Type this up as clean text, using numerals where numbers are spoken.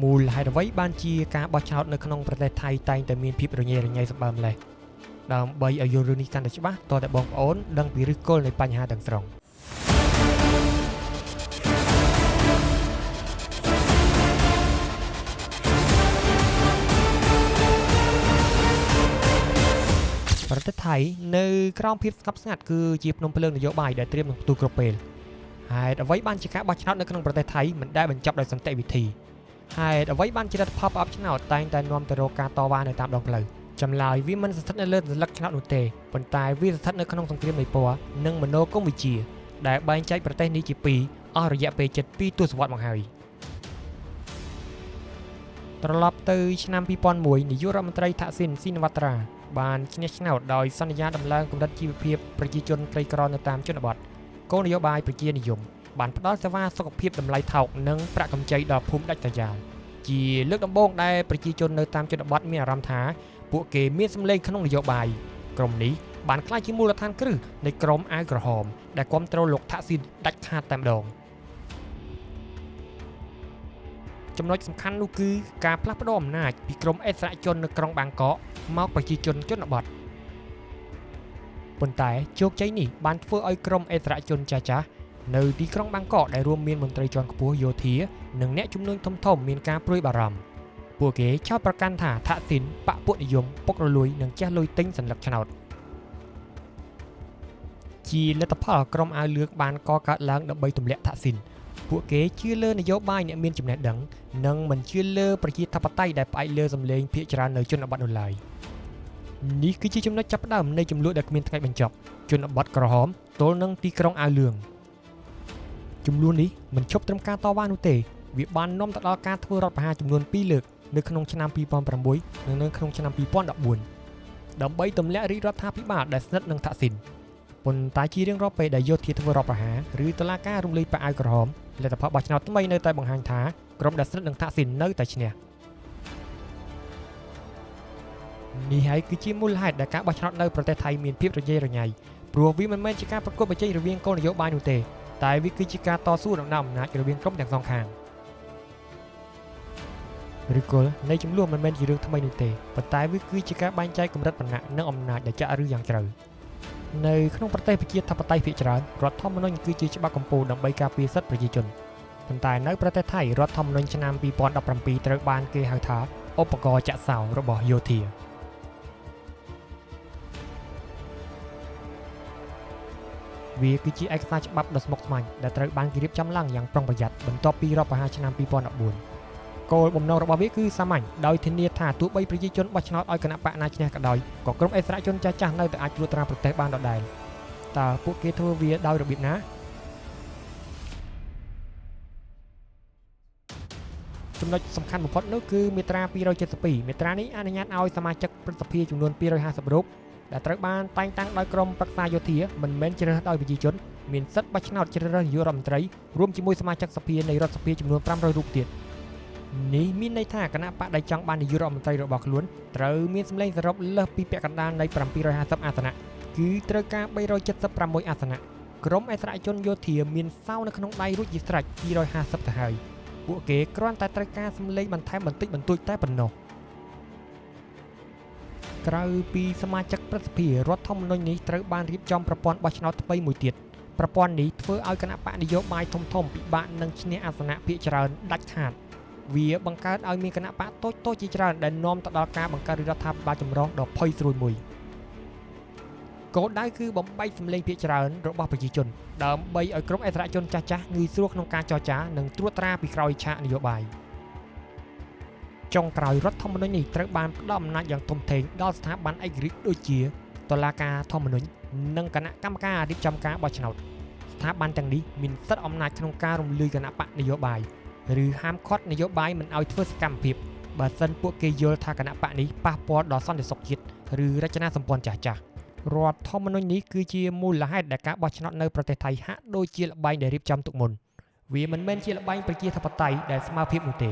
មូលហេតុអ្វីបានជាការបោះឆ្នោតនៅក្នុងប្រទេសថៃតែងតែមានភាពរញ៉េរញ៉ៃសម្បើមម្លេះដើម្បីឲ្យយល់រឿងនេះកាន់តែច្បាស់តើបងប្អូនដឹងពីឫសគល់នៃបញ្ហាទាំងស្រុងប្រទេសថៃនៅក្រោមភាពស្ងប់ស្ងាត់គឺជាភ្នំភ្លើងនយោបាយដែលត្រៀមនឹងផ្ទុះគ្រប់ពេលហេតុអ្វីបានជាការបោះឆ្នោតនៅក្នុងប្រទេសថៃមិនដែលបញ្ចប់ដោយសន្តិវិធីហេតុអ្វីបានជារដ្ឋផលប្រអប់ឆ្នោតតែងតែនាំទៅរកការតវ៉ានៅតាមដងផ្លូវចម្លើយវាមិនស្ថិតនៅលើសញ្ញាឆ្នោតនោះទេប៉ុន្តែវាស្ថិតនៅក្នុងសង្គ្រាមនៃពណ៌និងមនោគមវិជ្ជាដែលបែងចែកប្រទេសនេះជាពីរអស់រយៈពេលជិត2ទសវត្សរ៍មកហើយត្រឡប់ទៅឆ្នាំ2001នាយករដ្ឋមន្ត្រីថាក់ស៊ីនស៊ីនវ៉ាត្រាបានឈ្នះឆ្នោតដោយសន្យាដំឡើងកម្រិតជីវភាពប្រជាជនក្រីក្រនៅតាមជនបទគោលនយោបាយប្រជានិយមបានផ្ដល់សេវាសុខភាពតម្លៃថោកនិងប្រាក់កម្ចីដល់ភូមិដាច់ស្រយាលជាលើកដំបូងដែលប្រជាជននៅតាមជនបទមានអារម្មណ៍ថាពួកគេមានសម្លេងក្នុងនយោបាយក្រុមនេះបានក្លាយជាមូលដ្ឋានគ្រឹះនៃក្រុមអាវក្រហមដែលគ្រប់គ្រងលោកថាក់ស៊ីនដាច់ខាតតែម្ដងចំណុចសំខាន់នោះគឺការផ្លាស់ប្ដូរអំណាចពីក្រុមអិសរាជជននៅក្រុងបាងកកមកប្រជាជនជនបទប៉ុន្តែជោគជ័យនេះបានធ្វើឲ្យក្រុមអិសរាជជនចាស់ៗនៅទីក្រុងបាងកកដែលរួមមានមន្ត្រីជាន់ខ្ពស់យោធានិងអ្នកជំនួញធំៗមានការព្រួយបារម្ភពួកគេចោទប្រកាន់ថាថាក់ស៊ីនបកពួកនិយមពុករលួយនិងចេះលុយទិញសញ្ញាឆ្នោតជាលទ្ធផលក្រុមអាវលឿងបានកកើតឡើងដើម្បីទម្លាក់ថាក់ស៊ីនពួកគេជឿលើនយោបាយអ្នកមានចំណេះដឹងនិងមិនជឿលើប្រជាធិបតេយ្យដែលផ្អែកលើសម្លេងភាគច្រើននៅជនបទនោះឡើយនេះគឺជាចំណុចចាប់ផ្ដើមនៃចំនួនដែលគ្មានថ្ងៃបញ្ចប់ជនបទក្រហមទល់នឹងទីក្រុងអាវលឿងចំនួននេះមិនឈប់ត្រឹមការតវ៉ានោះទេវាបាននាំទៅដល់ការធ្វើរដ្ឋប្រហារចំនួន2លើកនៅក្នុងឆ្នាំ2006និងនៅក្នុងឆ្នាំ2014ដើម្បីទម្លាក់រាជរដ្ឋាភិបាលដែលស្និទ្ធនឹងថាក់ស៊ីនប៉ុន្តែជារៀងរាល់ពេលដែលយោធាធ្វើរដ្ឋប្រហារឬតុលាការរំលាយបកអាវក្រហមលទ្ធផលបោះឆ្នោតថ្មីនៅតែបង្ហាញថាក្រុមដែលស្និទ្ធនឹងថាក់ស៊ីននៅតែឈ្នះនេះហើយគឺជាមូលហេតុដែលការបោះឆ្នោតនៅប្រទេសថៃមានភាពរញ៉េរញ៉ៃព្រោះវាមិនមែនជាការប្រកួតប្រជែងរវាងគោលនយោបាយនោះទេតែវាគឺជាការតស៊ូដណ្ដើមអំណាចរវាងក្រុមទាំងសងខាងឬគល់នៃចំនួនមិនមែនជារឿងថ្មីនោះទេប៉ុន្តែវាគឺជាការបែងចែកកម្រិតវណ្ណៈនិងអំណាចដែលចាក់ឫសយ៉ាងជ្រៅនៅក្នុងប្រទេសប្រជាធិបតេយ្យភាគច្រើនរដ្ឋធម្មនុញ្ញគឺជាច្បាប់កំពូលដើម្បីការពារសិទ្ធិប្រជាជនប៉ុន្តែនៅប្រទេសថៃរដ្ឋធម្មនុញ្ញឆ្នាំ2017ត្រូវបានគេហៅថាឧបករណ៍ចាក់សោរបស់យោធាវាគឺជាឯកសារច្បាប់ដ៏ស្មុគស្មាញដែលត្រូវបានគេរៀបចំឡើងយ៉ាងប្រុងប្រយ័ត្នបន្ទាប់ពីរដ្ឋប្រហារឆ្នាំ2014គោលបំណងរបស់វាគឺសាមញ្ញដោយធានាថាទោះបីប្រជាជនបោះឆ្នោតឲ្យគណៈបកណាឈ្នះក៏ដោយក៏ក្រុមអិសរាជជនចាស់ៗនៅតែអាចត្រួតត្រាប្រទេសបានដដែលតើពួកគេធ្វើវាដោយរបៀបណាចំណុចសំខាន់បំផុតនោះគឺមាត្រា272មាត្រានេះអនុញ្ញាតឲ្យសមាជិកព្រឹទ្ធសភាចំនួន250រូបដែលត្រូវបានតែងតាំងដោយក្រុមប្រឹក្សាយោធាមិនមែនជ្រើសរើសដោយប្រជាជនមានសិទ្ធិបោះឆ្នោតជ្រើសរើសនាយករដ្ឋមន្ត្រីរួមជាមួយសមាជិកសភានៃរដ្ឋសភាចំនួន500រូបទៀតនេះមានន័យថាគណៈបកដែលចង់បាននាយករដ្ឋមន្ត្រីរបស់ខ្លួនត្រូវមានសម្លេងសរុបលើសពីពាក់កណ្ដាលនៃ750អាសនៈគឺត្រូវការ376អាសនៈក្រុមអិសរាជជនយោធាមានសោនៅក្នុងដៃរួចជាស្រេច250ទៅហើយពួកគេគ្រាន់តែត្រូវការសម្លេងបន្ថែមបន្តិចបន្តួចតែប៉ុណ្ណោះក្រៅពីសមាជិកព្រឹទ្ធសភារដ្ឋធម្មនុញ្ញនេះត្រូវបានរៀបចំប្រព័ន្ធបោះឆ្នោតថ្មីមួយទៀតប្រព័ន្ធនេះធ្វើឲ្យគណៈបកនយោបាយធំៗពិបាកនឹងឈ្នះអាសនៈភាគច្រើនដាច់ខាតវាបង្កើតឲ្យមានគណៈបកតូចៗជាច្រើនដែលនាំទៅដល់ការបង្កើតរដ្ឋាភិបាលចម្រុះដ៏ផុយស្រួយមួយគោលដៅគឺបំបែកសម្លេងភាគច្រើនរបស់ប្រជាជនដើម្បីឲ្យក្រុមអិសរាជជនចាស់ៗងាយស្រួលក្នុងការចរចានិងត្រួតត្រាពីក្រោយឆាកនយោបាយចុងក្រោយរដ្ឋធម្មនុញ្ញនេះត្រូវបានផ្ដល់អំណាចយ៉ាងធំធេងដល់ស្ថាប័នឯករាជ្យដូចជាតុលាការធម្មនុញ្ញនិងគណៈកម្មការរៀបចំការបោះឆ្នោតស្ថាប័នទាំងនេះមានសិទ្ធិអំណាចក្នុងការរំលាយគណៈបកនយោបាយឬហាមឃាត់នយោបាយមិនឲ្យធ្វើសកម្មភាពបើសិនពួកគេយល់ថាគណៈបកនេះប៉ះពាល់ដល់សន្តិសុខជាតិឬរចនាសម្ព័ន្ធចាស់ៗរដ្ឋធម្មនុញ្ញនេះគឺជាមូលហេតុដែលការបោះឆ្នោតនៅប្រទេសថៃហាក់ដូចជាល្បែងដែលរៀបចំទុកមុនវាមិនមែនជាល្បែងប្រជាធិបតេយ្យដែលស្មើភាពនោះទេ